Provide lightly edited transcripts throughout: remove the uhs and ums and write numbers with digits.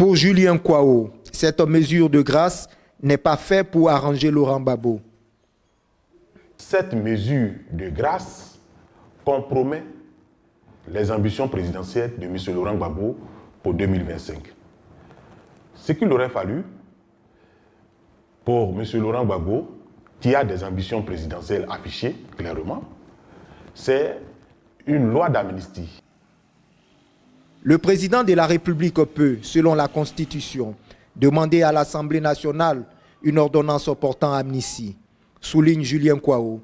Pour Julien Kouao, cette mesure de grâce n'est pas faite pour arranger Laurent Gbagbo. Cette mesure de grâce compromet les ambitions présidentielles de M. Laurent Gbagbo pour 2025. Ce qu'il aurait fallu pour M. Laurent Gbagbo, qui a des ambitions présidentielles affichées clairement, c'est une loi d'amnistie. Le président de la République peut, selon la Constitution, demander à l'Assemblée nationale une ordonnance portant amnistie, souligne Julien Kouao.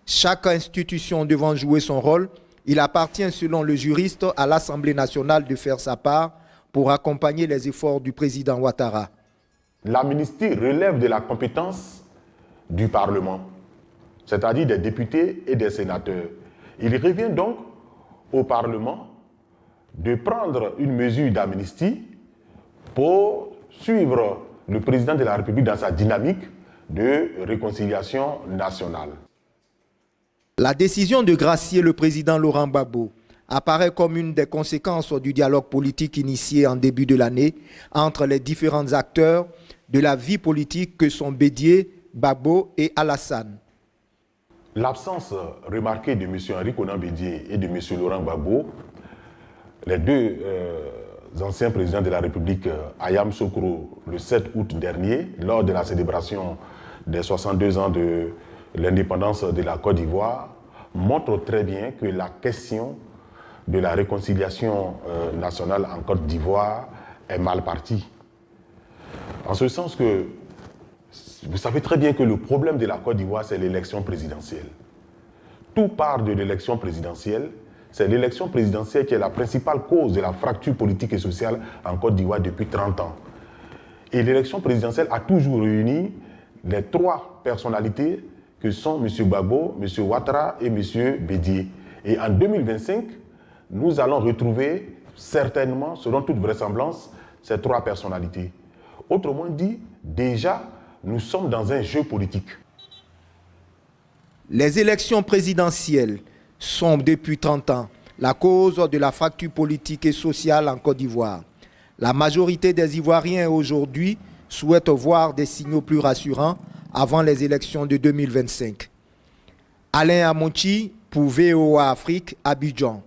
Chaque institution devant jouer son rôle, il appartient, selon le juriste, à l'Assemblée nationale de faire sa part pour accompagner les efforts du président Ouattara. L'amnistie relève de la compétence du Parlement, c'est-à-dire des députés et des sénateurs. Il revient donc au Parlement de prendre une mesure d'amnistie pour suivre le président de la République dans sa dynamique de réconciliation nationale. La décision de gracier le président Laurent Gbagbo apparaît comme une des conséquences du dialogue politique initié en début de l'année entre les différents acteurs de la vie politique que sont Bédié, Gbagbo et Alassane. L'absence remarquée de M. Henri Konan Bédié et de M. Laurent Gbagbo, les deux anciens présidents de la République, Ayam Sokro, le 7 août dernier, lors de la célébration des 62 ans de l'indépendance de la Côte d'Ivoire, montre très bien que la question de la réconciliation nationale en Côte d'Ivoire est mal partie. En ce sens que, vous savez très bien que le problème de la Côte d'Ivoire, c'est l'élection présidentielle. Tout part de l'élection présidentielle. C'est l'élection présidentielle qui est la principale cause de la fracture politique et sociale en Côte d'Ivoire depuis 30 ans. Et l'élection présidentielle a toujours réuni les trois personnalités que sont M. Gbagbo, M. Ouattara et M. Bédié. Et en 2025, nous allons retrouver certainement, selon toute vraisemblance, ces trois personnalités. Autrement dit, déjà, nous sommes dans un jeu politique. Les élections présidentielles sont depuis 30 ans la cause de la fracture politique et sociale en Côte d'Ivoire. La majorité des Ivoiriens aujourd'hui souhaitent voir des signaux plus rassurants avant les élections de 2025. Alain Amonchi pour VOA Afrique, Abidjan.